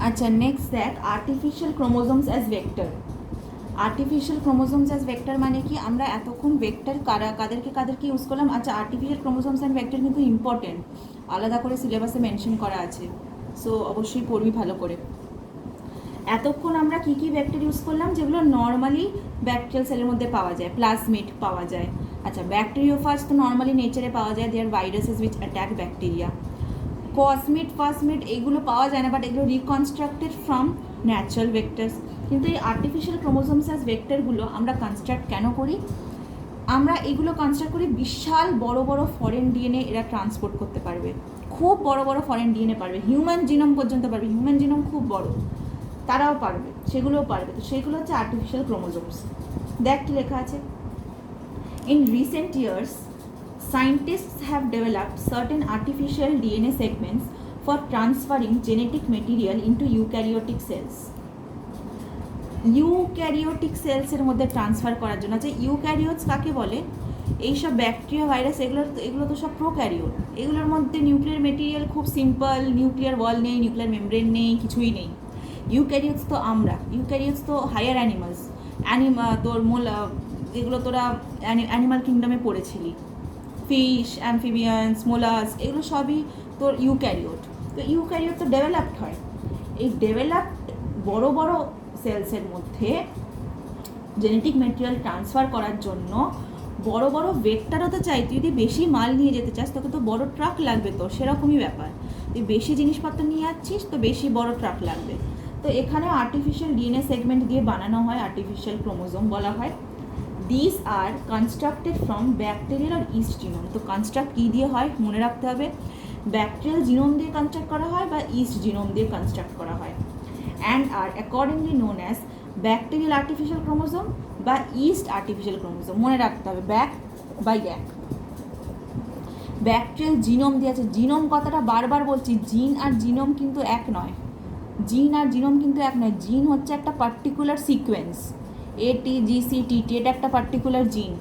আচ্ছা, নেক্সট দেখ artificial chromosomes as vector. Artificial chromosomes as vector মানে কি? আমরা এতক্ষণ ভেক্টর কাদেরকে ইউজ করলাম। আচ্ছা, আর্টিফিশিয়াল ক্রোমোজোমস অ্যান্ড ভেক্টর কিন্তু ইম্পর্টেন্ট, আলাদা করে সিলেবাসে মেনশন করা আছে, সো অবশ্যই পড়বি ভালো করে। এতক্ষণ আমরা কি কি ভেক্টর ইউজ করলাম যেগুলো নর্মালি ব্যাকটেরিয়াল সেলের মধ্যে পাওয়া যায়? প্লাজমিড পাওয়া যায়। আচ্ছা, ব্যাকটেরিওফাজ তো নর্মালি নেচারে পাওয়া যায়, দেয়ার ভাইরাসেস উইচ অ্যাটাক ব্যাকটেরিয়া। কসমিড ফাসমিড এগুলো পাওয়া যায় না, বাট এগুলো রিকনস্ট্রাক্টেড ফ্রম ন্যাচারাল ভেক্টরস। কিন্তু এই আর্টিফিশিয়াল ক্রোমোজোমস অ্যাজ ভেক্টরগুলো আমরা কনস্ট্রাক্ট কেন করি? আমরা এগুলো কনস্ট্রাক্ট করি, বিশাল বড় বড় ফরেন ডিএনএ এরা ট্রান্সপোর্ট করতে পারবে, খুব বড় বড় ফরেন ডিএনএ পারবে, হিউম্যান জিনোম পর্যন্ত পারবে। হিউম্যান জিনোম খুব বড়, তারাও পারবে, সেগুলোও পারবে। তো সেগুলো হচ্ছে আর্টিফিশিয়াল ক্রোমোজোমস। দেখ কি লেখা আছে, in recent years scientists have developed certain artificial DNA segments for transferring genetic material into eukaryotic cells. Eukaryotic সেলসের মধ্যে ট্রান্সফার করার জন্য। আচ্ছা, ইউক্যারিওটস কাকে বলে? এইসব ব্যাকটেরিয়া ভাইরাস এগুলো তো সব প্রোক্যারিওট। এগুলোর মধ্যে নিউক্লিয়ার মেটেরিয়াল খুব সিম্পল, নিউক্লিয়ার ওয়াল নেই, নিউক্লিয়ার মেমব্রেন নেই, কিছুই নেই। ইউক্যারিওটস তো আমরা, ইউক্যারিওটস তো হায়ার অ্যানিমালস। তোর এগুলো তোরা অ্যানিমাল কিংডমে পড়েছিলি, ফিশ, অ্যামফিবিয়ান্স, মোলাস্ক, এগুলো সবই তোর ইউক্যারিওট। তো ইউক্যারিওট তো ডেভেলপড হয়। এই ডেভেলপড বড় বড় সেলসের মধ্যে জেনেটিক ম্যাটেরিয়াল ট্রান্সফার করার জন্য বড় বড় ভেক্টরও তো চাই। তুই যদি বেশি মাল নিয়ে যেতে চাস তোকে তো বড় ট্রাক লাগবে, তো সেরকমই ব্যাপার। তুই বেশি জিনিসপত্র নিয়ে যাচ্ছিস তো বেশি বড় ট্রাক লাগবে। তো এখানে আর্টিফিশিয়াল ডিএনএ সেগমেন্ট দিয়ে বানানো হয়, আর্টিফিশিয়াল ক্রোমোজোম বলা হয়। This are constructed from bacterial আর ইস্ট জিনোম। তো কনস্ট্রাক্ট কী দিয়ে হয় মনে রাখতে হবে, ব্যাকটেরিয়াল জিনোম দিয়ে কনস্ট্রাক্ট করা হয় বা ইস্ট জিনোম দিয়ে কনস্ট্রাক্ট করা হয়, and are accordingly known as bacterial artificial chromosome বা ইস্ট আর্টিফিশিয়াল ক্রোমোজোম। মনে রাখতে হবে ব্যাক বাই এক। ব্যাকটেরিয়াল জিনোম দিয়ে আছে, জিনোম কথাটা বারবার বলছি, জিন আর জিনোম কিন্তু এক নয়। জিন আর জিনোম কিন্তু এক নয়। জিন হচ্ছে একটা পার্টিকুলার সিকোয়েন্স, ATGC-TT, এটা একটা পার্টিকুলার জিন।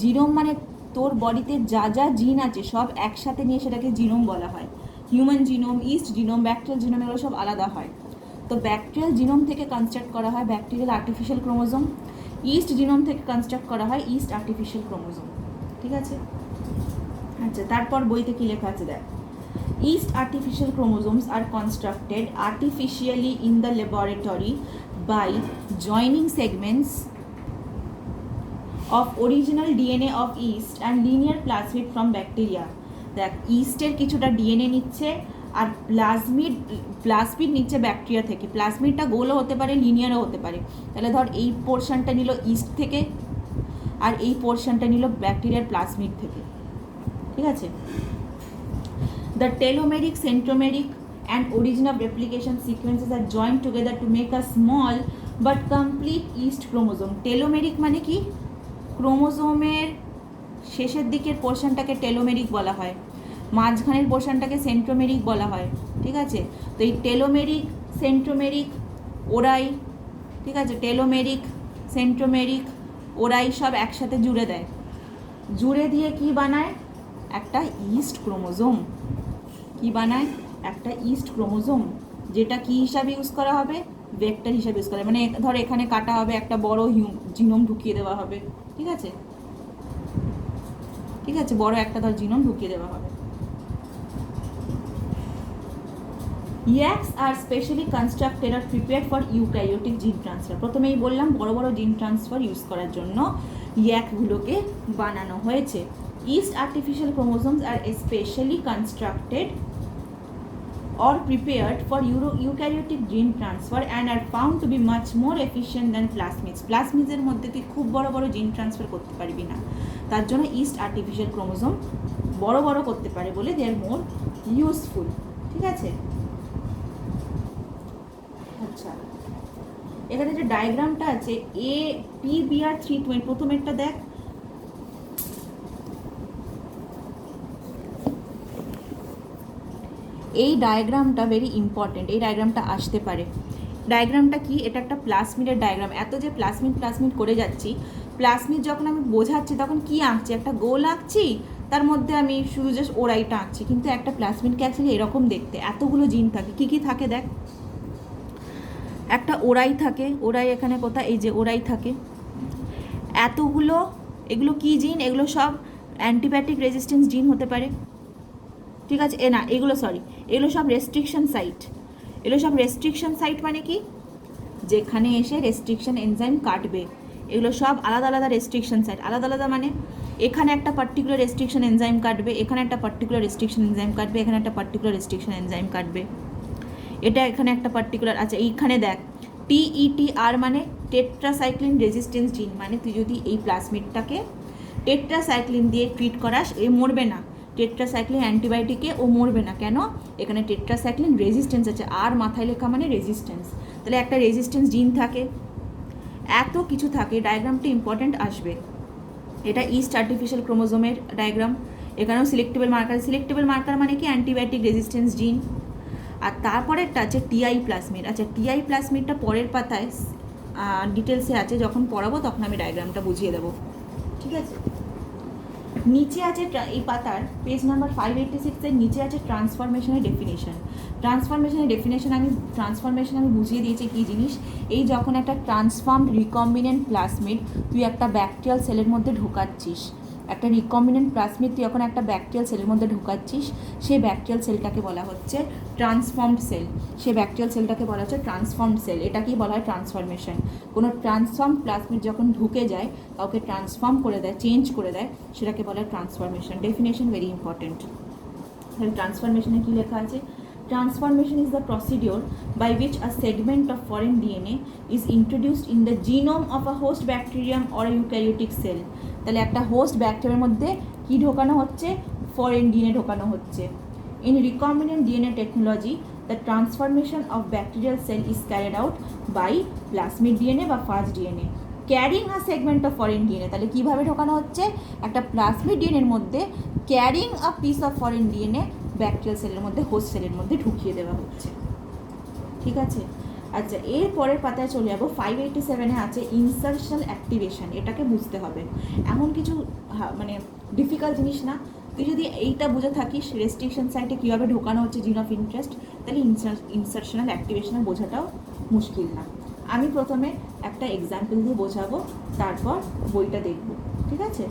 জিনোম মানে তোর বডিতে যা যা জিন আছে সব একসাথে নিয়ে সেটাকে জিনোম বলা হয়। Human genome, east genome, bacterial genome এগুলো সব আলাদা হয়। তো ব্যাকটেরিয়াল জিনোম থেকে কনস্ট্রাক্ট করা হয় bacterial artificial chromosome, east genome থেকে কনস্ট্রাক্ট করা হয় ইস্ট আর্টিফিশিয়াল ক্রোমোজোম। ঠিক আছে? আচ্ছা, তারপর বইতে কী লেখা আছে দেখ, Yeast artificial chromosomes are constructed artificially in the laboratory by joining segments of original DNA of yeast and linear plasmid from bacteria. দেখ, ইস্টের কিছুটা ডিএনএ নিচ্ছে আর প্লাজমিড নিচ্ছে ব্যাকটেরিয়া থেকে। প্লাজমিডটা গোলও হতে পারে, লিনিয়ারও হতে পারে। তাহলে ধর এই পোর্শনটা নিল ইস্ট থেকে আর এই পোর্শনটা নিল ব্যাকটেরিয়ার প্লাজমিড থেকে। ঠিক আছে? The telomeric, centromeric and origin of replication sequences are joined together to make a small but complete yeast chromosome. টেলোমেরিক মানে কি? ক্রোমোজোমের শেষের দিকের পোর্শনটাকে টেলোমেরিক বলা হয়, মাঝখানের পোর্শনটাকে সেন্ট্রোমেরিক বলা হয়। ঠিক আছে? তো এই টেলোমেরিক, সেন্ট্রোমেরিক, ওরাই, ঠিক আছে, টেলোমেরিক, সেন্ট্রোমেরিক, ওরাই সব একসাথে জুড়ে দেয়। জুড়ে দিয়ে কি বানায়? একটা ইস্ট ক্রোমোজোম। কি বানায়? একটা ইস্ট ক্রোমোজোম, যেটা কি হিসাবে ইউজ করা হবে? ভেক্টর হিসাবে ইউজ করা হবে। মানে ধর এখানে কাটা হবে, একটা বড় জিনোম ঢুকিয়ে দেওয়া হবে। ঠিক আছে? ঠিক আছে, বড় একটা ধর জিনোম ঢুকিয়ে দেওয়া হবে। ইয়াক্স আর স্পেশালি কনস্ট্রাক্টেড আর prepared for eukaryotic gene transfer. প্রথমেই বললাম বড় বড় জিন ট্রান্সফার ইউজ করার জন্য ইয়াকগুলোকে বানানো হয়েছে। Yeast artificial chromosomes are especially constructed or prepared for eukaryotic gene transfer and are found to be much more efficient than plasmids. প্লাজমিডের মধ্যে তুই খুব বড় বড় জিন ট্রান্সফার করতে পারবি না, তার জন্য ইস্ট আর্টিফিশিয়াল ক্রোমোজোম বড় বড় করতে পারে বলে দে আর মোর ইউজফুল। ঠিক আছে? আচ্ছা, এখানে যে ডায়াগ্রামটা আছে APBR320, প্রথমেরটা দেখ। এই ডায়াগ্রামটা ভেরি ইম্পর্টেন্ট, এই ডায়াগ্রামটা আসতে পারে। ডায়াগ্রামটা কি? এটা একটা প্লাজমিডের ডায়াগ্রাম। এত যে প্লাজমিড করে যাচ্ছি, প্লাজমিড যখন আমি বোঝাচ্ছি তখন কি আঁকছি? একটা গোল আঁকছি, তার মধ্যে আমি শুধু জাস্ট ওরাইটা আঁকছি। কিন্তু একটা প্লাজমিডকে অ্যাকচুয়ালি এরকম দেখতে, এতগুলো জিন থাকে। কি কি থাকে দেখ, একটা ওরাই থাকে, ওরাই এখানে কোথায়, এই যে ওরাই থাকে। এতগুলো, এগুলো কি জিন? এগুলো সব অ্যান্টিবায়োটিক রেজিস্ট্যান্স জিন হতে পারে, ঠিক আছে? না, এগুলো সরি, এগুলো সব রেস্ট্রিকশন সাইট। এগুলো সব রেস্ট্রিকশন সাইট মানে কি? যেখানে এসে রেস্ট্রিকশন এনজাইম কাটবে। এগুলো সব আলাদা আলাদা রেস্ট্রিকশন সাইট। আলাদা আলাদা মানে এখানে একটা পার্টিকুলার রেস্ট্রিকশন এনজাইম কাটবে, এখানে একটা পার্টিকুলার রেস্ট্রিকশন এনজাইম কাটবে, এখানে একটা পার্টিকুলার রেস্ট্রিকশন এনজাইম কাটবে, এটা এখানে একটা পার্টিকুলার। আচ্ছা, এইখানে দেখ TETR মানে টেট্রাসাইক্লিন রেজিস্ট্যান্স জিন, মানে তুই যদি এই প্লাজমিডটাকে টেট্রাসাইক্লিন দিয়ে ট্রিট করাস, এ মরবে না। টেট্রাসাইক্লিন অ্যান্টিবায়োটিকে ও মরবে না, কেন? এখানে টেট্রাসাইক্লিন রেজিস্ট্যান্স আছে, আর মাথায় লেখা মানে রেজিস্ট্যান্স। তাহলে একটা রেজিস্ট্যান্স জিন থাকে, এত কিছু থাকে। ডায়াগ্রামটা ইম্পর্ট্যান্ট আসবে। এটা ইস্ট আর্টিফিশিয়াল ক্রোমোজোমের ডায়াগ্রাম। এখানেও সিলেক্টেবল মার্কার। সিলেক্টেবল মার্কার মানে কি? অ্যান্টিবায়োটিক রেজিস্ট্যান্স জিন। আর তারপরে একটা আছে TI প্লাজমিড। আচ্ছা, TI প্লাজমিডটা পরের পাতায় ডিটেলসে আছে, যখন পড়াবো তখন আমি ডায়াগ্রামটা বুঝিয়ে দেবো, ঠিক আছে? নিচে আছে এই পাতার পেজ নাম্বার 586-এর নিচে আছে ট্রান্সফরমেশনের ডেফিনেশন। ট্রান্সফরমেশন আমি বুঝিয়ে দিয়েছি কী জিনিস। এই যখন একটা ট্রান্সফর্মড রিকম্বিনেন্ট প্লাজমিড তুই একটা ব্যাকটেরিয়াল সেলের মধ্যে ঢোকাচ্ছিস, একটা রিকম্বিনেন্ট প্লাজমিড তুই যখন একটা ব্যাকটেরিয়াল সেলের মধ্যে ঢোকাচ্ছিস, সেই ব্যাকটেরিয়াল সেলটাকে বলা হচ্ছে ট্রান্সফর্মড সেল। সেই ব্যাকটেরিয়াল সেলটাকে বলা হচ্ছে ট্রান্সফর্মড সেল। এটাকেই বলা হয় ট্রান্সফরমেশন। কোনো ট্রান্সফর্মড প্লাজমিড যখন ঢুকে যায়, কাউকে ট্রান্সফর্ম করে দেয়, চেঞ্জ করে দেয়, সেটাকে বলা হয় ট্রান্সফরমেশন। Definition very important. তাহলে ট্রান্সফরমেশনে কী লেখা আছে? Transformation is the procedure by which a segment of foreign DNA is introduced in the genome of a host bacterium or a eukaryotic cell. তাহলে একটা হোস্ট ব্যাকটেরিয়ার মধ্যে কি ঢোকানো হচ্ছে? ফরেন ডিএনএ ঢোকানো হচ্ছে। In recombinant DNA technology, the transformation of bacterial cell is carried out by plasmid DNA বা fast DNA carrying a segment of foreign DNA. তাহলে কীভাবে ঢোকানো হচ্ছে? একটা প্লাজমিড ডিএনএর মধ্যে carrying a piece of foreign DNA bacterial সেলের মধ্যে, হোস্ট সেলের মধ্যে ঢুকিয়ে দেওয়া হচ্ছে, ঠিক আছে? আচ্ছা, এর পরের পাতায় চলে যাবো। 587-এ আছে ইনসারশনাল অ্যাক্টিভেশন। এটাকে বুঝতে হবে, এমন কিছু মানে ডিফিকাল্ট জিনিস না। তুই যদি এইটা বুঝে থাকিস রেস্ট্রিকশন সাইটে কীভাবে ঢোকানো হচ্ছে জিন অফ ইন্টারেস্ট, তাহলে ইনসারশনাল অ্যাক্টিভেশনের বোঝাটাও মুশকিল না। আমি প্রথমে একটা এক্সাম্পল দিয়ে বোঝাবো, তারপর বইটা দেখব, ঠিক আছে?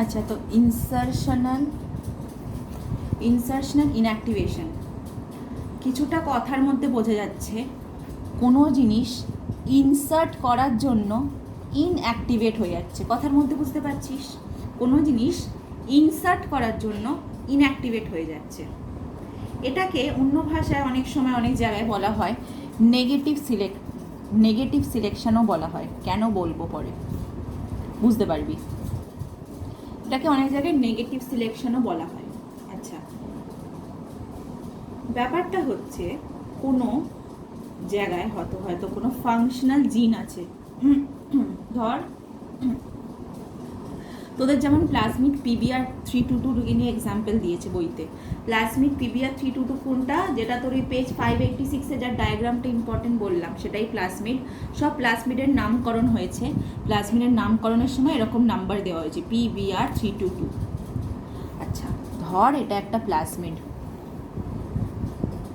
আচ্ছা, তো ইনসারশনাল ইনঅ্যাক্টিভেশন কিছুটা কথার মধ্যে বোঝা যাচ্ছে কোনো জিনিস ইনসার্ট করার জন্য ইনঅ্যাক্টিভেট হয়ে যাচ্ছে। কথার মধ্যে বুঝতে পারছিস? কোনো জিনিস ইনসার্ট করার জন্য ইনঅ্যাক্টিভেট হয়ে যাচ্ছে। এটাকে অন্য ভাষায় অনেক সময় অনেক জায়গায় বলা হয় নেগেটিভ সিলেকশনও বলা হয়। কেন বলবো পরে বুঝতে পারবি। এটাকে অনেক জায়গায় নেগেটিভ সিলেকশনও বলা হয়। আচ্ছা, ব্যাপারটা হচ্ছে কোনো জায়গায় হয়তো কোনো ফাংশনাল জিন আছে। ধর তোদের যেমন প্লাজমিড PBR 322 নিয়ে এক্সাম্পল দিয়েছে বইতে। প্লাজমিড PBR 322 কোনটা? যেটা তোর ওই পেজ 586-এ যার ডায়াগ্রামটা ইম্পর্টেন্ট বললাম, সেটাই প্লাজমিড। সব প্লাজমিডের নামকরণ হয়েছে। প্লাজমিডের নামকরণের সময় এরকম নাম্বার দেওয়া হয়েছে PBR 322। আচ্ছা, ধর এটা একটা প্লাজমিড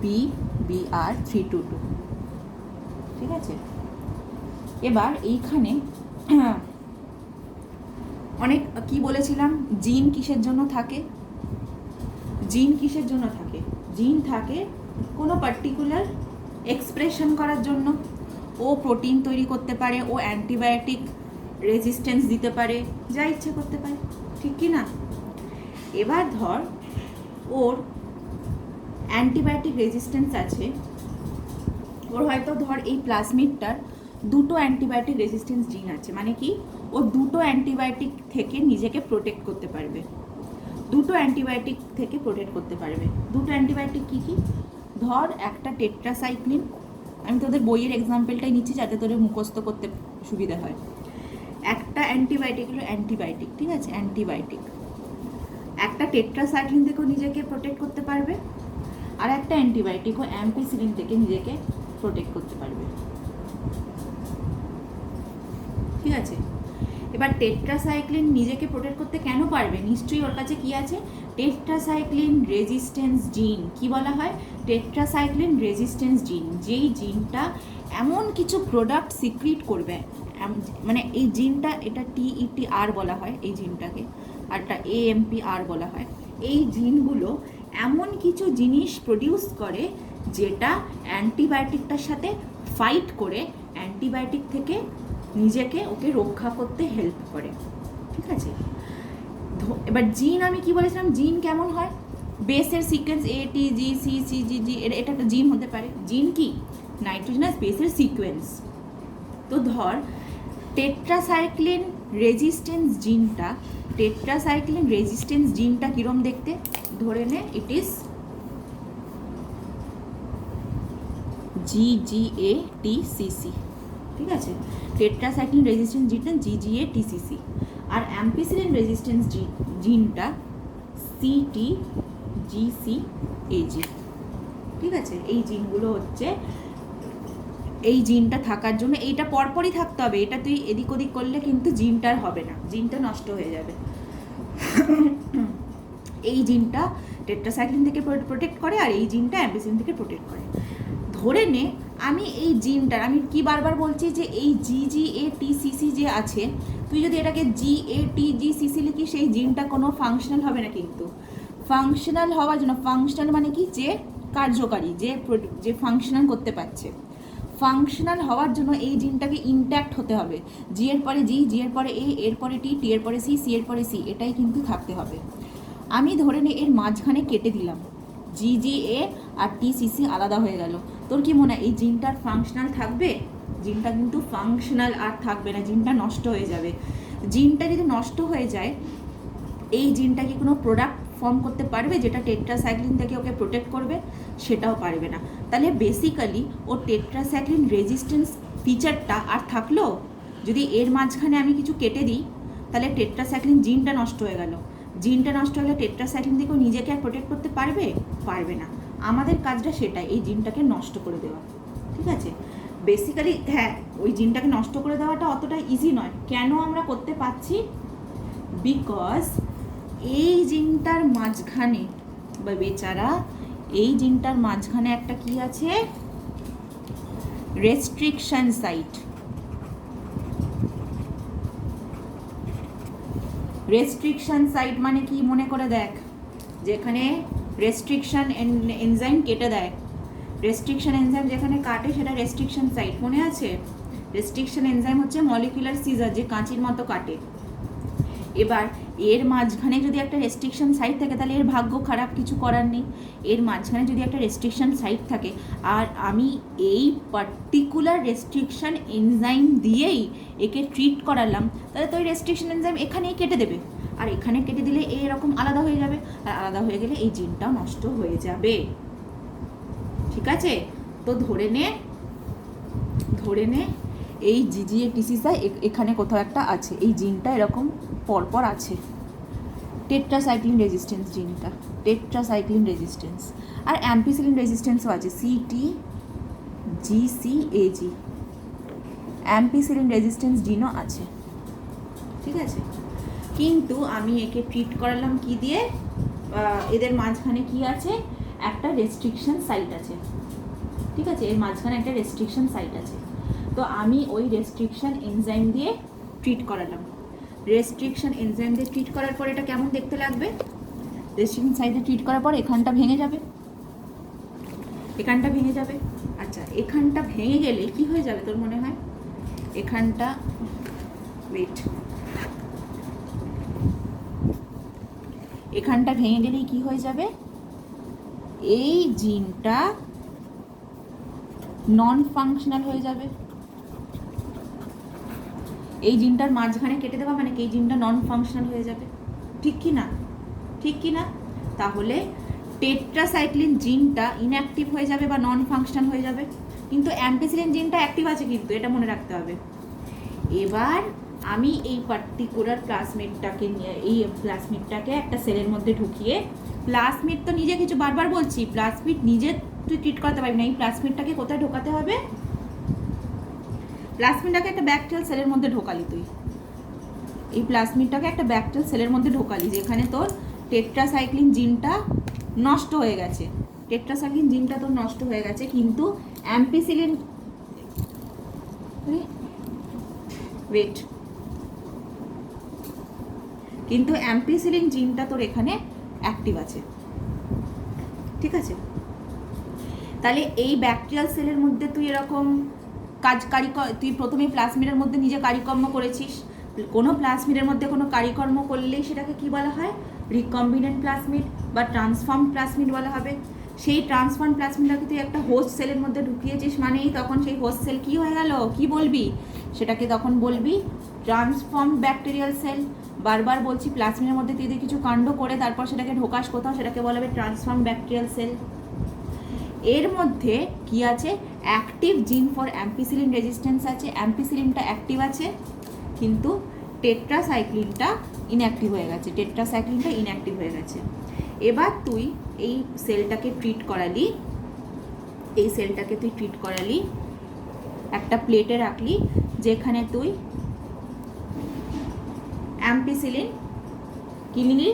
PBR 322, ঠিক আছে? এবার এইখানে অনেক কি বলেছিলাম, জিন কিসের জন্য থাকে? জিন থাকে কোনো পার্টিকুলার এক্সপ্রেশন করার জন্য। ও প্রোটিন তৈরি করতে পারে, ও অ্যান্টিবায়োটিক রেজিস্ট্যান্স দিতে পারে, যা ইচ্ছে করতে পারে, ঠিক কি না? এবার ধর ওর অ্যান্টিবায়োটিক রেজিস্ট্যান্স আছে, ওর হয়তো ধর এই প্লাজমিডটার দুটো অ্যান্টিবায়োটিক রেজিস্ট্যান্স জিন আছে। মানে কি? ও দুটো অ্যান্টিবায়োটিক থেকে নিজেকে প্রোটেক্ট করতে পারবে। দুটো অ্যান্টিবায়োটিক কী কী? ধর একটা টেট্রাসাইক্লিন, আমি তোদের বইয়ের এক্সাম্পলটাই নিচ্ছি যাতে তোদের মুখস্থ করতে সুবিধা হয়। একটা অ্যান্টিবায়োটিক হলো অ্যান্টিবায়োটিক, ঠিক আছে? অ্যান্টিবায়োটিক একটা টেট্রাসাইক্লিন থেকেও নিজেকে প্রোটেক্ট করতে পারবে, আর একটা অ্যান্টিবায়োটিক ও অ্যাম্পিসিলিন থেকে নিজেকে প্রোটেক্ট করতে পারবে। ঠিক আছে। এবার টেট্রাসাইক্লিন নিজেকে প্রোটেক্ট করতে কেন পারবে? নিশ্চয়ই ওর কাছে কি আছে? টেট্রাসাইক্লিন রেজিস্ট্যান্স জিন। কি বলা হয়? টেট্রাসাইক্লিন রেজিস্ট্যান্স জিন, যেই জিনটা এমন কিছু প্রোডাক্ট সিক্রিট করবে, মানে এই জিনটা, এটা TETR বলা হয় এই জিনটাকে, আর এটা AMPR বলা হয়। এই জিনগুলো এমন কিছু জিনিস প্রডিউস করে যেটা অ্যান্টিবায়োটিকটার সাথে ফাইট করে অ্যান্টিবায়োটিক থেকে নিজেকে ওকে রক্ষা করতে হেল্প করে। ঠিক আছে। এবার জিন আমি কি বলেছিলাম, জিন কেমন হয়? বেসের সিকোয়েন্স ATGCCGG, এটা একটা জিন হতে পারে। জিন কি? নাইট্রোজেনাস বেসের সিকোয়েন্স। তো ধর টেট্রাসাইক্লিন রেজিস্ট্যান্স জিনটা, টেট্রাসাইক্লিন রেজিস্ট্যান্স জিনটা কিরম দেখতে? ধরে নে ইট ইজ GGATCC। ঠিক আছে। টেট্রাসাইক্লিন রেজিস্ট্যান্স জিনটা GGATCC, আর অ্যাম্পিসিলিন রেজিস্ট্যান্স জিনটা CTGCAG। ঠিক আছে। এই জিনগুলো হচ্ছে, এই জিনটা থাকার জন্য এইটা পরপরই থাকতে হবে। এটা তুই এদিক ওদিক করলে কিন্তু জিনটার হবে না, জিনটা নষ্ট হয়ে যাবে। এই জিনটা টেট্রাসাইক্লিন থেকে প্রোটেক্ট করে, আর এই জিনটা অ্যাম্পিসিলিন থেকে প্রোটেক্ট করে। ধরে নে আমি এই জিনটার, আমি কি বারবার বলছি যে এই GGATCC যে আছে, তুই যদি এটাকে GATGCC লিখি, সেই জিনটা কোনো ফাংশনাল হবে না। কিন্তু ফাংশনাল হওয়ার জন্য, ফাংশনাল মানে কি? যে কার্যকারী, যে ফাংশনাল করতে পারছে। ফাংশনাল হওয়ার জন্য এই জিনটাকে ইনট্যাক্ট হতে হবে। জি এর পরে জি, জি এর পরে এ, এর পরে টি, টি এর পরে সি, সি এর পরে সি, এটাই কিন্তু থাকতে হবে। আমি ধরে নে এর মাঝখানে কেটে দিলাম, GGA আর TCC আলাদা হয়ে গেল। তোর কি মনে হয় এই জিনটার ফাংশনাল থাকবে? জিনটা কিন্তু ফাংশনাল আর থাকবে না, জিনটা নষ্ট হয়ে যাবে। জিনটা যদি নষ্ট হয়ে যায়, এই জিনটা কি কোনো প্রোডাক্ট ফর্ম করতে পারবে যেটা টেট্রাসাইক্লিন থেকে ওকে প্রোটেক্ট করবে? সেটাও পারবে না। তাহলে বেসিক্যালি ও টেট্রাসাইক্লিন রেজিস্ট্যান্স ফিচারটা আর থাকলো, যদি এর মাঝখানে আমি কিছু কেটে দিই, তাহলে টেট্রাসাইক্লিন জিনটা নষ্ট হয়ে গেল। জিনটা নষ্ট হলে টেট্রাসাইক্লিন থেকেও নিজেকে আর প্রোটেক্ট করতে পারবে? পারবে না। আমাদের কাজটা সেটাই, এই জিনটাকে নষ্ট করে দেওয়া। ঠিক আছে। বেসিক্যালি হ্যাঁ, ওই জিনটাকে নষ্ট করে দেওয়াটা অতটা ইজি নয়। কেন আমরা করতে পারছি? বিকজ এই জিনটার মাঝখানে, বা বেচারা এই জিনটার মাঝখানে একটা কি আছে? Restriction site. রেস্ট্রিকশন সাইট মানে কি? মনে করে দেখ, যেখানে রেস্ট্রিকশন এনজাইম কেটে দেয়, রেস্ট্রিকশন এনজাইম যেখানে কাটে সেটা রেস্ট্রিকশন সাইট, মনে আছে? রেস্ট্রিকশন এনজাইম হচ্ছে মলিকুলার সিজার, যে কাঁচির মতো কাটে। এবার এর মাঝখানে যদি একটা রেস্ট্রিকশন সাইট থাকে, তাহলে এর ভাগ্য খারাপ, কিছু করার নেই। এর মাঝখানে যদি একটা রেস্ট্রিকশন সাইট থাকে, আর আমি এই পার্টিকুলার রেস্ট্রিকশন এনজাইম দিয়েই একে ট্রিট করালাম, তাহলে তো ওই রেস্ট্রিকশন এনজাইম এখানেই কেটে দেবে, আর এখানে কেটে দিলে এরকম আলাদা হয়ে যাবে, আর আলাদা হয়ে গেলে এই জিনটাও নষ্ট হয়ে যাবে। ঠিক আছে। তো ধরে নে এই GGATCC এখানে কোথাও একটা আছে, এই জিনটা এরকম পরপর আছে, টেট্রাসাইক্লিন রেজিস্ট্যান্স জিনটা, টেট্রাসাইক্লিন রেজিস্ট্যান্স। আর অ্যাম্পিসিলিন রেজিস্ট্যান্সও আছে, CTGCAG, অ্যাম্পিসিলিন রেজিস্ট্যান্স জিনও আছে। ঠিক আছে। কিন্তু আমি একে ট্রিট করালাম কি দিয়ে? এদের মাঝখানে কি আছে? একটা রেস্ট্রিকশন সাইট আছে। ঠিক আছে। এর মাঝখানে একটা রেস্ট্রিকশন সাইট আছে। তো আমি ওই রেস্ট্রিকশন এনজাইম দিয়ে ট্রিট করালাম। রেস্ট্রিকশন এনজাইম দিয়ে ট্রিট করার পর এটা কেমন দেখতে লাগবে? রেস্ট্রিকশন সাইটে ট্রিট করার পর এখানটা ভেঙে যাবে, এখানটা ভেঙে যাবে। আচ্ছা, এখানটা ভেঙে গেলে কি হয়ে যাবে তোর মনে হয়? এখানটা ওয়েট, এখানটা ভেঙে গেলেই কি হয়ে যাবে? এই জিনটা নন ফাংশনাল হয়ে যাবে। এই জিনটার মাঝখানে কেটে দেওয়া মানে এই জিনটা নন ফাংশনাল হয়ে যাবে। ঠিক কি না? ঠিক কি না? তাহলে টেট্রাসাইক্লিন জিনটা ইনঅ্যাক্টিভ হয়ে যাবে বা নন ফাংশনাল হয়ে যাবে, কিন্তু অ্যাম্পিসিলিন জিনটা অ্যাক্টিভ আছে, কিন্তু এটা মনে রাখতে হবে। এবার আমি এই পার্টিকুলার প্লাজমিডটাকে নিয়ে, এই প্লাজমিডটাকে একটা সেলের মধ্যে ঢুকিয়ে, প্লাজমিড তো নিজে কিছু, বারবার বলছি, প্লাজমিড নিজে তুই ট্রিট করতে পারবি না। এই প্লাজমিডটাকে কোথায় ঢোকাতে হবে? প্লাজমিডটাকে একটা ব্যাকটেরিয়াল সেলের মধ্যে ঢোকালি তুই, এই প্লাজমিডটাকে একটা ব্যাকটেরিয়াল সেলের মধ্যে ঢোকালি যেখানে তোর টেট্রাসাইক্লিন জিনটা নষ্ট হয়ে গেছে, টেট্রাসাইক্লিন জিনটা তোর নষ্ট হয়ে গেছে, কিন্তু অ্যাম্পিসিলিন ওয়েট, কিন্তু অ্যাম্পিসিলিন জিনটা তোর এখানে অ্যাক্টিভ আছে, ঠিক আছে? তাহলে এই ব্যাকটেরিয়াল সেলের মধ্যে তুই এরকম তুই প্রথমেই প্লাজমিডের মধ্যে নিজে কারিকর্ম করেছিস, কোনো প্লাজমিডের মধ্যে কোনো কারিকর্ম করলেই সেটাকে কি বলা হয়? রিকম্বিনেন্ট প্লাজমিড বা ট্রান্সফর্ম প্লাজমিড বলা হবে। সেই ট্রান্সফর্ম প্লাজমিডটাকে তুই একটা হোস্ট সেলের মধ্যে ঢুকিয়েছিস, মানেই তখন সেই হোস্ট সেল কি হয়ে গেল, কি বলবি সেটাকে? তখন বলবি ট্রান্সফর্ম ব্যাকটেরিয়াল সেল। বারবার বলছি, প্লাজমিডের মধ্যে তুই কিছু কাণ্ড করে তারপর সেটাকে ঢোকাস কোথাও, সেটাকে বলা হবে ট্রান্সফর্ম ব্যাকটেরিয়াল সেল। এর মধ্যে কি আছে? Active gene for ampicillin resistance আছে, অ্যাম্পিসিলিনটা অ্যাক্টিভ আছে, কিন্তু টেট্রাসাইক্লিনটা ইনঅ্যাক্টিভ হয়ে গেছে, টেট্রাসাইক্লিনটা ইনঅ্যাক্টিভ হয়ে গেছে। এবার তুই এই সেলটাকে ট্রিট করালি, এই সেলটাকে তুই ট্রিট করালি, একটা প্লেটে রাখলি যেখানে তুই অ্যাম্পিসিলিন কি নিলি?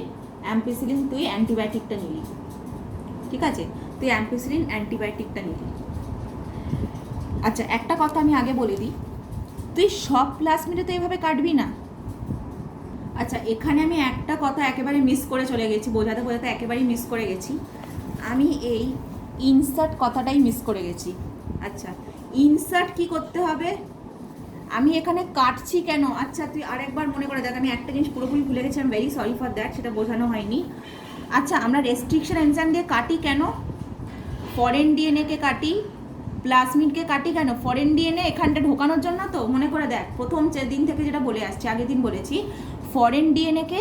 অ্যাম্পিসিলিন তুই অ্যান্টিবায়োটিকটা নিলি, ঠিক আছে? তুই অ্যাম্পিসিলিন অ্যান্টিবায়োটিকটা নিলি। আচ্ছা, একটা কথা আমি আগে বলে দিই, তুই সব প্লাজমিডে তো এইভাবে কাটবি না। আচ্ছা, এখানে আমি একটা কথা একেবারে মিস করে চলে গেছি, বোঝাতে বোঝাতে একেবারেই মিস করে গেছি। আমি এই ইনসার্ট কথাটাই মিস করে গেছি। আচ্ছা, ইনসার্ট কি করতে হবে? আমি এখানে কাটছি কেন? আচ্ছা, তুই আরেকবার মনে করে দেখ, আমি একটা জিনিস পুরোপুরি ভুলে গেছি, আমি ভেরি সরি ফর দ্যাট, সেটা বোঝানো হয়নি। আচ্ছা, আমরা রেস্ট্রিকশন এনজাইম দিয়ে কাটি কেন? ফরেন ডিএনএকে কাটি, প্লাজমিডকে কাটি কেন? ফরেন ডিএনএ এখানটা ঢোকানোর জন্য তো। মনে করে দেখ, প্রথম দিন থেকে যেটা বলে আসছি, আগের দিন বলেছি, ফরেন ডিএনএকে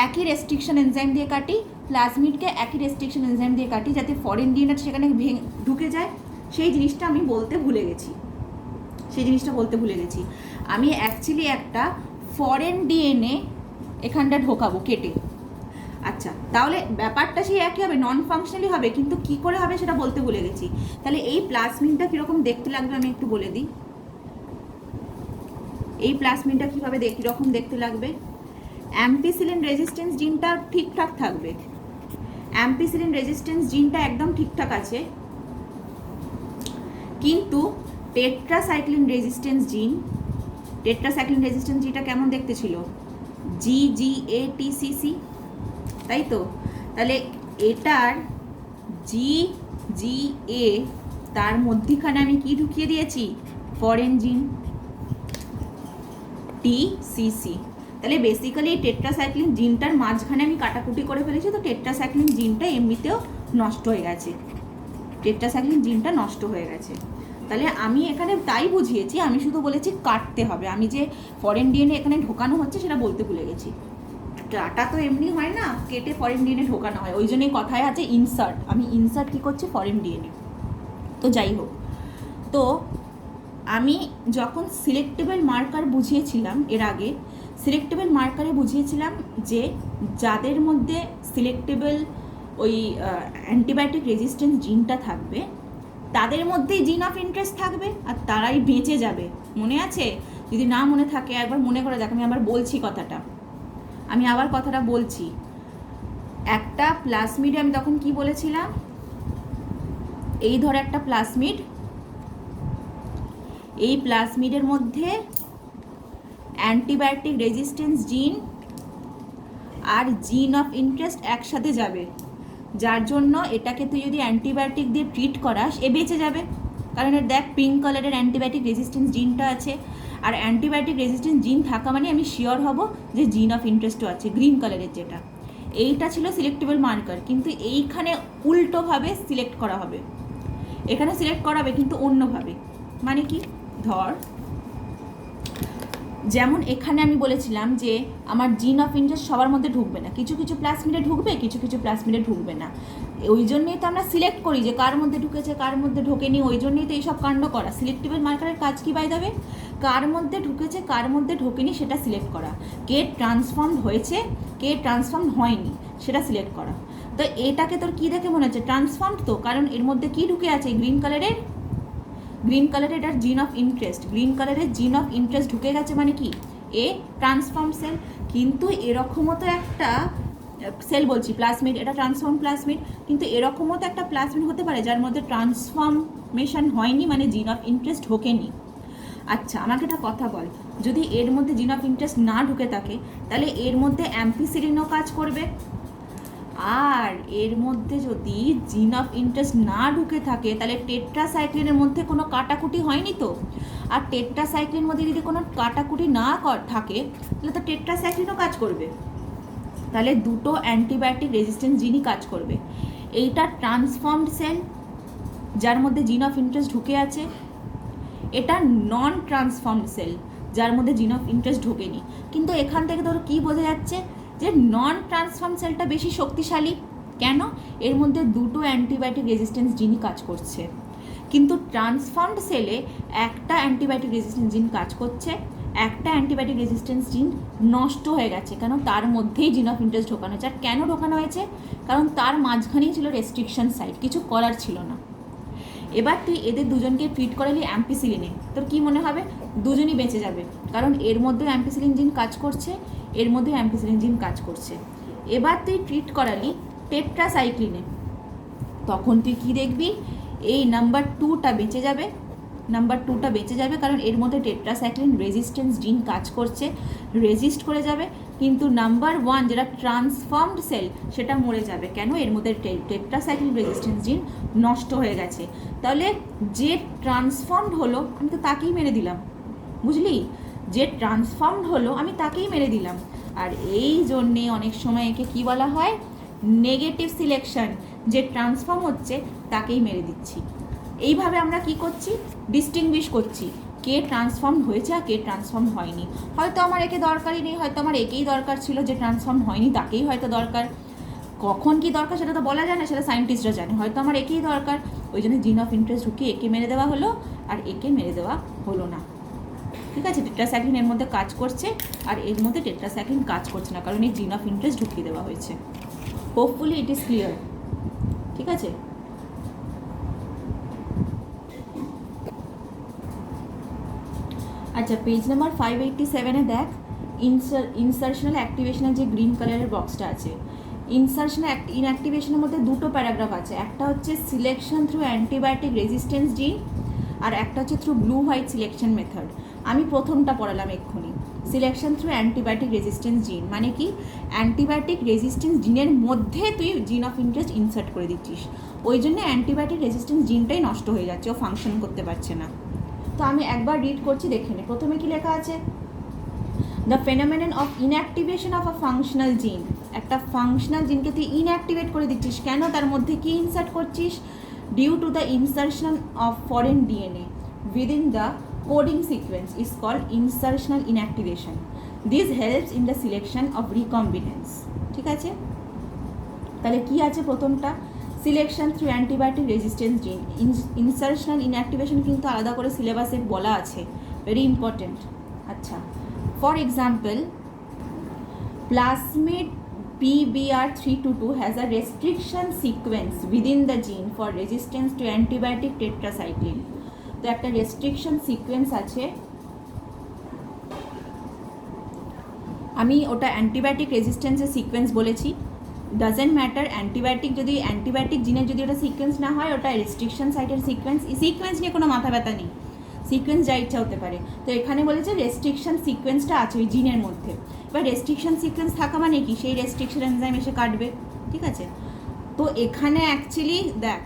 একই রেস্ট্রিকশন এনজাইম দিয়ে কাটি, প্লাজমিডকে একই রেস্ট্রিকশন এনজাইম দিয়ে কাটি, যাতে ফরেন ডিএনএ সেখানে ঢুকে যায়। সেই জিনিসটা আমি বলতে ভুলে গেছি, আমি অ্যাকচুয়ালি একটা ফরেন ডিএনএ এখানটা ঢোকাবো কেটে। আচ্ছা, তাহলে ব্যাপারটা সেই একই হবে, নন ফাংশনালি হবে, কিন্তু কি করে হবে সেটা বলতে ভুলে গেছি। তাহলে এই প্লাজমিডটা কীরকম দেখতে লাগবে আমি একটু বলে দিই। এই প্লাজমিডটা কীভাবে কীরকম দেখতে লাগবে? অ্যাম্পিসিলিন রেজিস্ট্যান্স জিনটা ঠিকঠাক থাকবে, অ্যাম্পিসিলিন রেজিস্ট্যান্স জিনটা একদম ঠিকঠাক আছে, কিন্তু টেট্রাসাইক্লিন রেজিস্ট্যান্স জিনটা কেমন দেখতে ছিল? GGATCC, তাই তো? তাহলে এটার GGA, তার মধ্যখানে আমি কি ঢুকিয়ে দিয়েছি? ফরেন জিন TCC। তাহলে বেসিক্যালি এই টেট্রাসাইক্লিন জিনটার মাঝখানে আমি কাটাকুটি করে ফেলেছি, তো টেট্রাসাইক্লিন জিনটা এমনিতেও নষ্ট হয়ে গেছে, তাহলে আমি এখানে তাই বুঝিয়েছি, আমি শুধু বলেছি কাটতে হবে, আমি যে ফরেন ডিএনএ এখানে ঢোকানো হচ্ছে সেটা বলতে ভুলে গেছি। কাটা তো এমনি হয় না, কেটে ফরেন ডিএনএ ঢোকানো হয়, ওই জন্যই কথায় আছে ইনসার্ট। আমি ইনসার্ট কী করছি? Foreign DNA. তো যাই হোক, তো আমি যখন সিলেক্টেবল মার্কার বুঝিয়েছিলাম এর আগে, সিলেক্টেবল মার্কারে বুঝিয়েছিলাম যে যাদের মধ্যে সিলেক্টেবল ওই অ্যান্টিবায়োটিক রেজিস্ট্যান্স জিনটা থাকবে তাদের মধ্যেই জিন অফ ইন্টারেস্ট থাকবে আর তারাই বেঁচে যাবে। মনে আছে? যদি না মনে থাকে একবার মনে করে দেখ, আমি আবার বলছি কথাটা, একটা প্লাজমিডে আমি তখন কি বলেছিলাম? এই ধর একটা প্লাজমিড, এই প্লাজমিডের মধ্যে অ্যান্টিবায়োটিক রেজিস্ট্যান্স জিন আর জিন অফ ইন্টারেস্ট একসাথে যাবে, যার জন্য এটাকে তুই যদি অ্যান্টিবায়োটিক দিয়ে ট্রিট করাস এ বেঁচে যাবে। কারণ এর দেখ পিঙ্ক কালারের অ্যান্টিবায়োটিক রেজিস্ট্যান্স জিনটা আছে, আর অ্যান্টিবায়োটিক রেজিস্ট্যান্স জিন থাকা মানে আমি শিওর হব যে জিন অফ ইন্টারেস্টও আছে, গ্রিন কালারের যেটা। এইটা ছিল সিলেক্টেবল মার্কার, কিন্তু এইখানে উল্টোভাবে সিলেক্ট করা হবে, এখানে সিলেক্ট করাবে কিন্তু অন্যভাবে। মানে কি? ধর, যেমন এখানে আমি বলেছিলাম যে আমার জিন অফ ইন্টারেস্ট সবার মধ্যে ঢুকবে না, কিছু কিছু প্লাজমিডে ঢুকবে, কিছু কিছু প্লাজমিডে ঢুকবে না। ওই জন্যই তো আমরা সিলেক্ট করি যে কার মধ্যে ঢুকেছে কার মধ্যে ঢোকেনি, ওই জন্যই তো এইসব কাণ্ড করা। সিলেক্টেবল মার্কারের কাজ কি বাই দেবে? কার মধ্যে ঢুকেছে কার মধ্যে ঢোকেনি সেটা সিলেক্ট করা, কে ট্রান্সফর্ম হয়েছে কে ট্রান্সফর্ম হয়নি সেটা সিলেক্ট করা। তো এটাকে তোর কী দেখে মনে হচ্ছে? ট্রান্সফর্ম তো, কারণ এর মধ্যে কি ঢুকে আছে? গ্রিন কালারের গ্রিন কালারে এটার জিন অফ ইন্টারেস্ট, গ্রিন কালারের জিন অফ ইন্টারেস্ট ঢুকে গেছে মানে কি এ ট্রান্সফর্ম সেল। কিন্তু এরকমও তো একটা সেল বলছি প্লাজমিড, এটা ট্রান্সফর্ম প্লাজমিড, কিন্তু এরকমও তো একটা প্লাজমিড হতে পারে যার মধ্যে ট্রান্সফর্মেশন হয়নি, মানে জিন অফ ইন্টারেস্ট ঢোকেনি। আচ্ছা আমাকে একটা কথা বল, যদি এর মধ্যে জিন অফ ইন্টারেস্ট না ঢুকে থাকে তাহলে এর মধ্যে অ্যাম্পিসিলিনও কাজ করবে। আর এর মধ্যে যদি জিন অফ ইন্টারেস্ট না ঢুকে থাকে তাহলে টেট্রাসাইক্লিনের মধ্যে কোনো কাটাকুটি হয়নি তো। আর টেট্রাসাইক্লিনের মধ্যে যদি কোনো কাটাকুটি না থাকে তাহলে তো টেট্রাসাইক্লিনও কাজ করবে। তাহলে দুটো অ্যান্টিবায়োটিক রেজিস্ট্যান্স জিনই কাজ করবে। এইটা ট্রান্সফর্মড সেল যার মধ্যে জিন অফ ইন্টারেস্ট ঢুকে আছে, এটা নন ট্রান্সফর্মড সেল যার মধ্যে জিন অফ ইন্টারেস্ট ঢোকেনি। কিন্তু এখান থেকে ধরো কী বোঝা যাচ্ছে যে নন ট্রান্সফর্ম সেলটা বেশি শক্তিশালী। কেন? এর মধ্যে দুটো অ্যান্টিবায়োটিক রেজিস্ট্যান্স জিনই কাজ করছে। কিন্তু ট্রান্সফর্মড সেলে একটা অ্যান্টিবায়োটিক রেজিস্ট্যান্স জিন কাজ করছে, একটা অ্যান্টিবায়োটিক রেজিস্ট্যান্স জিন নষ্ট হয়ে গেছে, কেন তার মধ্যেই জিন অফ ইন্টারেস্ট ঢোকানো হয়েছে। আর কেন ঢোকানো হয়েছে? কারণ তার মাঝখানেই ছিল রেস্ট্রিকশন সাইট, কিছু করার ছিল না। এবার তুই এদের দুজনকে ট্রিট করালি অ্যাম্পিসিলিনে, তোর কি মনে হবে? দুজনই বেঁচে যাবে, কারণ এর মধ্যে অ্যাম্পিসিলিন জিন কাজ করছে, এর মধ্যে অ্যাম্পিসিলিন জিন কাজ করছে। এবার তুই ট্রিট করালি টেট্রাসাইক্লিনে, তখন তুই কি দেখবি? এই নাম্বার 2টা বেঁচে যাবে, নাম্বার 2টা বেঁচে যাবে, কারণ এর মধ্যে টেট্রাসাইক্লিন রেজিস্ট্যান্স জিন কাজ করছে, রেজিস্ট করে যাবে। কিন্তু নাম্বার 1 যেটা ট্রান্সফর্মড সেল সেটা মরে যাবে। কেন? এর মধ্যে টেট্রাসাইক্লিন রেজিস্ট্যান্স জিন নষ্ট হয়ে গেছে। তাহলে যে ট্রান্সফর্মড হলো আমি তো তাকেই মেরে দিলাম, বুঝলি? যে ট্রান্সফর্মড হলো আমি তাকেই মেরে দিলাম। আর এই জন্যে অনেক সময় একে কী বলা হয়? Negative selection. যে ট্রান্সফর্ম হচ্ছে তাকেই মেরে দিচ্ছি। এইভাবে আমরা কি করছি? ডিস্টিংগুইশ করছি কে ট্রান্সফর্ম হয়েছে আর কে ট্রান্সফর্ম হয়নি। হয়তো আমার একে দরকারই নেই, হয়তো আমার একেই দরকার ছিল, যে ট্রান্সফর্ম হয়নি তাকেই হয়তো দরকার। কখন কি দরকার সেটা তো বলা যায় না, সেটা সায়েন্টিস্টরা জানে। হয়তো আমার একেই দরকার, ওই জন্য জিন অফ ইন্টারেস্ট ঢুকিয়ে একে মেরে দেওয়া হলো আর একে মেরে দেওয়া হলো না। ঠিক আছে? টেট্রাসাইক্লিন এর মধ্যে কাজ করছে আর এর মধ্যে টেট্রাসাইক্লিন কাজ করছে না, কারণ এই জিন অফ ইন্টারেস্ট ঢুকিয়ে দেওয়া হয়েছে। Hopefully it is clear. ঠিক আছে? আচ্ছা, পেজ নাম্বার 587-এ দেখ ইনসারশনাল অ্যাক্টিভেশনের যে গ্রিন কালারের বক্সটা আছে, ইনসারশনাল ইনঅ্যাক্টিভেশনের মধ্যে দুটো প্যারাগ্রাফ আছে। একটা হচ্ছে সিলেকশন থ্রু অ্যান্টিবায়োটিক রেজিস্ট্যান্স জিন, আর একটা হচ্ছে through blue white selection method. আমি প্রথমটা পড়ালাম এক্ষুনি, সিলেকশন থ্রু অ্যান্টিবায়োটিক রেজিস্ট্যান্স জিন মানে কি? অ্যান্টিবায়োটিক রেজিস্ট্যান্স জিনের মধ্যে তুই জিন অফ ইন্টারেস্ট ইনসার্ট করে দিচ্ছিস, ওই জন্য অ্যান্টিবায়োটিক রেজিস্ট্যান্স জিনটাই নষ্ট হয়ে যাচ্ছে, ও ফাংশন করতে পারছে না। তো আমি একবার রিড করছি, দেখে নে। প্রথমে কি লেখা আছে? The phenomenon of inactivation of a functional জিন। একটা ফাংশনাল জিনকে তুই ইনঅ্যাক্টিভেট করে দিচ্ছিস, কেন? তার মধ্যে কি ইনসার্ট করছিস? Due to the insertion of foreign DNA within the coding sequence is called insertional inactivation. This helps in the selection of recombinants. ঠিক আছে? তাহলে কি আছে প্রথমটা? সিলেকশন থ্রু অ্যান্টিবায়োটিক রেজিস্ট্যান্স জিন। ইনসারশনাল ইনঅ্যাক্টিভেশন কিন্তু আলাদা করে সিলেবাসে বলা আছে, ভেরি ইম্পর্টেন্ট। আচ্ছা, for example plasmid PBR322 has a restriction sequence within the gene for resistance to antibiotic tetracycline. তো একটা রেস্ট্রিকশন সিকোয়েন্স আছে, আমি ওটা অ্যান্টিবায়োটিক রেজিস্ট্যান্সের সিকোয়েন্স বলেছি। ডাজেন্ট ম্যাটার, অ্যান্টিবায়োটিক যদি অ্যান্টিবায়োটিক জিনের যদি ওটা সিকোয়েন্স না হয়, ওটা রেস্ট্রিকশন সাইটের সিকোয়েন্স। এই সিকোয়েন্স নিয়ে কোনো মাথা ব্যথা নেই, সিকোয়েন্স যা ইচ্ছা হতে পারে। তো এখানে বলেছে রেস্ট্রিকশন সিকোয়েন্সটা আছে ওই জিনের মধ্যে। এবার রেস্ট্রিকশন সিকোয়েন্স থাকা মানে কি? সেই রেস্ট্রিকশন এনজাইম এসে কাটবে। ঠিক আছে? তো এখানে অ্যাকচুয়ালি দেখ,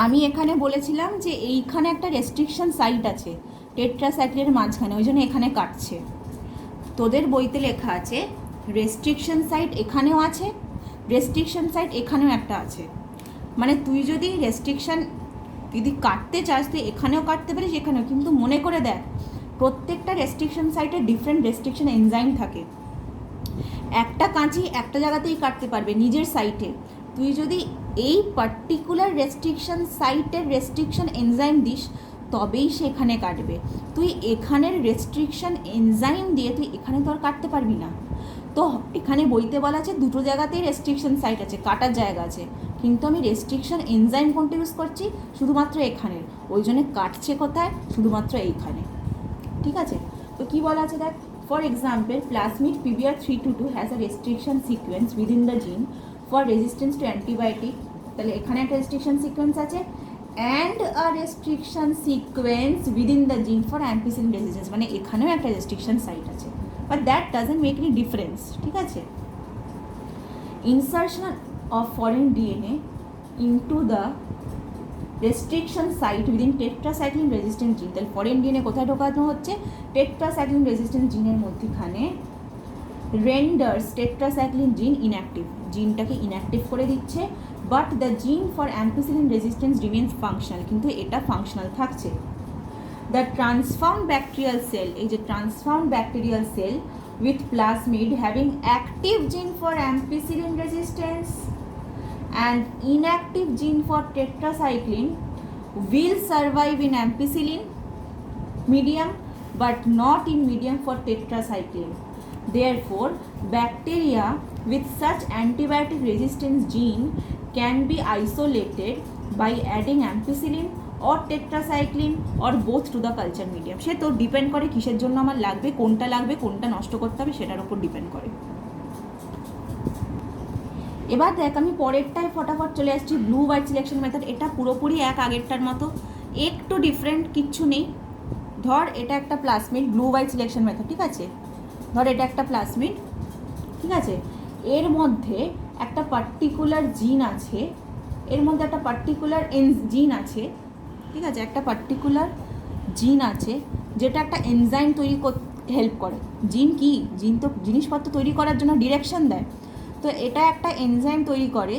আমি এখানে বলেছিলাম যে এইখানে একটা রেস্ট্রিকশন সাইট আছে টেট্রাসাইক্লিনের মাঝখানে, ওই জন্য এখানে কাটছে। তোদের বইতে লেখা আছে রেস্ট্রিকশন সাইট এখানেও আছে, রেস্ট্রিকশন সাইট এখানেও একটা আছে। মানে তুই যদি রেস্ট্রিকশন যদি কাটতে চাস তুই এখানেও কাটতে পারিস, এখানেও। কিন্তু মনে করে দেখ, প্রত্যেকটা রেস্ট্রিকশন সাইটে ডিফারেন্ট রেস্ট্রিকশন এনজাইম থাকে। একটা কাঁচি একটা জায়গাতেই কাটতে পারবে নিজের সাইটে। তুই যদি এই পার্টিকুলার রেস্ট্রিকশন সাইটের রেস্ট্রিকশন এনজাইম দিস তবেই সে এখানে কাটবে। তুই এখানের রেস্ট্রিকশন এনজাইম দিয়ে তুই এখানে তো আর কাটতে পারবি না। তো এখানে বইতে বলা আছে দুটো জায়গাতেই রেস্ট্রিকশন সাইট আছে, কাটার জায়গা আছে। কিন্তু আমি রেস্ট্রিকশন এনজাইম কোনটা ইউজ করছি, শুধুমাত্র এখানের, ওই জন্য কাটছে কোথায়, শুধুমাত্র এইখানে। ঠিক আছে, তো কী বলা আছে দেখ, for example plasmid PBR322 has a restriction sequence within the gene for resistance to antibiotic. তাহলে এখানে একটা রেস্ট্রিকশন সিকোয়েন্স আছে, and a restriction sequence within the gene for ampicillin resistance, মানে এখানেও একটা রেস্ট্রিকশন সাইট আছে, but that doesn't make any difference. ঠিক আছে, insertion of foreign DNA into the restriction site within tetracycline resistant gene. তাহলে foreign DNA কোথায় ঢোকানো হচ্ছে, টেট্রাসাইক্লিন রেজিস্ট্যান্ট জিনের মধ্যখানে, রেন্ডার্স টেট্রাসাইক্লিন জিন ইনঅ্যাক্টিভ, জিনটাকে ইনঅ্যাক্টিভ করে দিচ্ছে, but the gene for ampicillin resistance remains functional, কিন্তু এটা ফাংশনাল থাকছে। দ্য ট্রান্সফর্ম ব্যাকটেরিয়াল সেল, এই যে transform bacterial cell with plasmid having active gene for ampicillin resistance and inactive gene for tetracycline will survive in ampicillin medium but not in medium for tetracycline. Therefore, bacteria with such antibiotic resistance gene can be isolated by adding ampicillin or tetracycline or both to the culture medium. সে তো depend করে কিসের জন্য আমার লাগবে, কোনটা নষ্ট করতে হবে সেটার উপর ডিপেন্ড করে। এবার দেখ আমি পরেরটায় ফটাফট চলে আসছি, ব্লু হোয়াইট সিলেকশন মেথড। এটা পুরোপুরি এক আগেরটার মতো, একটু ডিফারেন্ট কিচ্ছু নেই। ধর এটা একটা plasmid, blue white selection method, ঠিক আছে, ধর এটা একটা প্লাজমিড, ঠিক আছে, এর মধ্যে একটা পার্টিকুলার জিন আছে, এর মধ্যে একটা পার্টিকুলার জিন আছে, ঠিক আছে, একটা পার্টিকুলার জিন আছে যেটা একটা এনজাইম তৈরি করতে হেল্প করে। জিন কি, জিন তো জিনিসপত্র তৈরি করার জন্য ডিরেকশন দেয়, তো এটা একটা এনজাইম তৈরি করে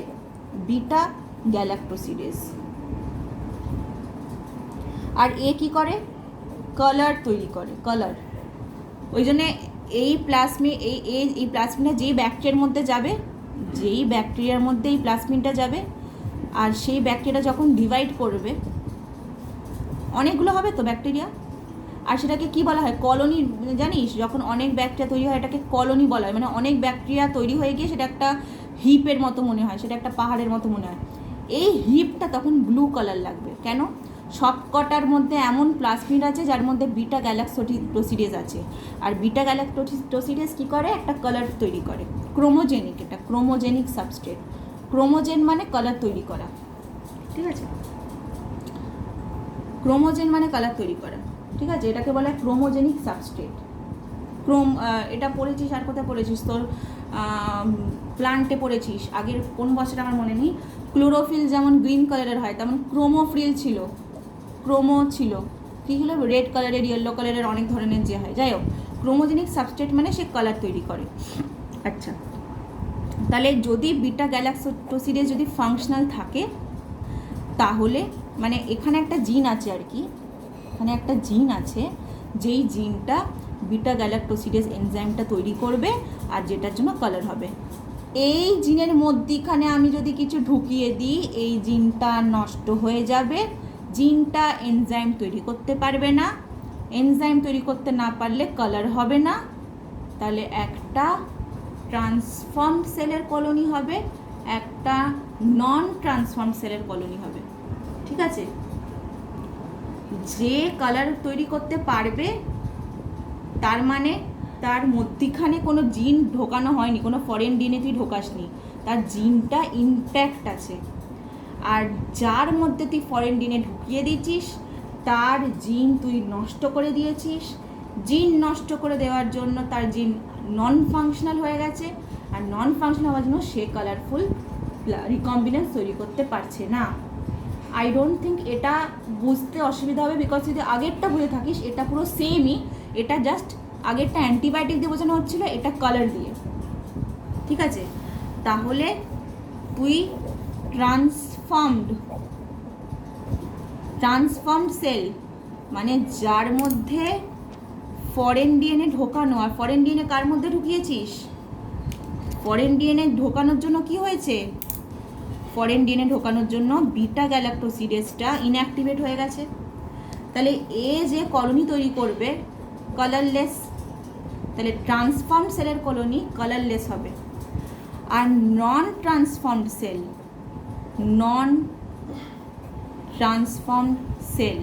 বিটা গ্যালাক্টোসিডেজ। আর এ কি করে, কালার তৈরি করে, কালার। ওই জন্যে এই প্লাজমিডটা যেই ব্যাকটেরিয়ার মধ্যে যাবে, যেই ব্যাকটেরিয়ার মধ্যে এই প্লাজমিডটা যাবে, আর সেই ব্যাকটেরিয়া যখন ডিভাইড করবে, অনেকগুলো হবে তো ব্যাকটেরিয়া, আর সেটাকে কি বলা হয়, কলোনি। জানিস যখন অনেক ব্যাকটেরিয়া তৈরি হয় এটাকে কলোনি বলা হয়, মানে অনেক ব্যাকটেরিয়া তৈরি হয়ে গিয়ে সেটা একটা হিপের মতো মনে হয়, সেটা একটা পাহাড়ের মতো মনে হয়। এই হিপটা তখন ব্লু কালার লাগবে, কেন, সবকটার মধ্যে এমন প্লাজমিড আছে যার মধ্যে বিটা গ্যালাক্টোসিডেজ আছে, আর বিটা গ্যালাক্টোসিডেজ কী করে, একটা কালার তৈরি করে, ক্রোমোজেনিক, এটা ক্রোমোজেনিক সাবস্ট্রেট। ক্রোমোজেন মানে কালার তৈরি করা, ঠিক আছে, ক্রোমোজেন মানে কালার তৈরি করা, ঠিক আছে, এটাকে বলে ক্রোমোজেনিক সাবস্ট্রেট। এটা পড়েছিস, আর কোথায় পড়েছিস, তোর প্লান্টে পড়েছিস, আগের কোন বছর আমার মনে নেই। ক্লোরোফিল যেমন গ্রিন কালারের হয়, তেমন ক্রোমোফিল ছিল, ক্রোমো ছিল, কী ছিল, রেড কালারের, ইয়েলো কালারের, অনেক ধরনের যে হয়। যাই হোক, ক্রোমোজেনিক সাবস্ট্রেট মানে সে কালার তৈরি করে। আচ্ছা, তাহলে যদি বিটা গ্যালাক্টোসিডেজ যদি ফাংশনাল থাকে, তাহলে মানে এখানে একটা জিন আছে আর কি, এখানে একটা জিন আছে যেই জিনটা বিটা গ্যালাক্টোসিডেজ এনজাইমটা তৈরি করবে আর যেটার জন্য কালার হবে। এই জিনের মধ্যিখানে আমি যদি কিছু ঢুকিয়ে দিই, এই জিনটা নষ্ট হয়ে যাবে, জিনটা এনজাইম তৈরি করতে পারবে না, এনজাইম তৈরি করতে না পারলে কালার হবে না, তাহলে একটা ট্রান্সফর্ম সেলের কলোনি হবে, একটা নন ট্রান্সফর্ম সেলের কলোনি হবে, ঠিক আছে। যে কালার তৈরি করতে পারবে তার মানে তার মধ্যিখানে কোনো জিন ঢোকানো হয়নি, কোনো ফরেন ডিএনএ তুই ঢোকাসনি, তার জিনটা ইনট্যাক্ট আছে। আর যার মধ্যে তুই ফরেন ডিএনএ ঢুকিয়ে দিয়েছিস তার জিন তুই নষ্ট করে দিয়েছিস, জিন নষ্ট করে দেওয়ার জন্য তার জিন নন ফাংশনাল হয়ে গেছে, আর নন ফাংশনাল হওয়ার জন্য সে কালারফুল রিকম্বিনেন্স তৈরি করতে পারছে না। আই ডোন্ট থিঙ্ক এটা বুঝতে অসুবিধা হবে, বিকজ যদি আগেরটা বুঝে থাকিস এটা পুরো সেমই, এটা জাস্ট আগেরটা অ্যান্টিবায়োটিক দিয়ে বোঝানো হচ্ছিলো, এটা কালার দিয়ে, ঠিক আছে। তাহলে তুই ট্রান্সফর্মড সেল মানে যার মধ্যে ফরেন ডিএনএ ঢোকানো, আর ফরেন ডিএনএ কার মধ্যে ঢুকিয়েছিস, ফরেন ডিএনএ ঢোকানোর জন্য কি হয়েছে, ফরেন ডিএনএ ঢোকানোর জন্য বিটা গ্যালাক্টোসিডেজটা ইনঅ্যাক্টিভেট হয়ে গেছে। তাহলে এ যে কলোনি তৈরি করবে কালারলেস, তাহলে ট্রান্সফর্মড সেলের কলোনি কালারলেস হবে। আর নন ট্রান্সফর্মড সেল নন ট্রান্সফর্ম সেল।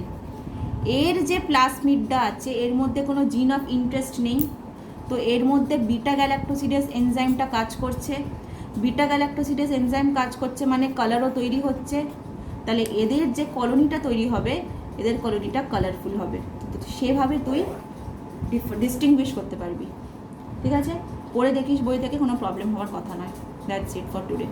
এর যে প্লাসমিডটা আছে এর মধ্যে কোনো জিন অফ ইন্টারেস্ট নেই, তো এর মধ্যে বিটা গ্যালাক্টোসিডেস এনজাইমটা কাজ করছে। বিটা গ্যালাক্টোসিডেস এনজাইম কাজ করছে মানে কালারও তৈরি হচ্ছে, তাহলে এদের যে কলোনিটা তৈরি হবে এদের কলোনিটা কালারফুল হবে, তো সেভাবে তুই ডিস্টিংগুইশ করতে পারবি। ঠিক আছে, পড়ে দেখিস বই থেকে, কোনো প্রবলেম হওয়ার কথা নয়। That's it for today.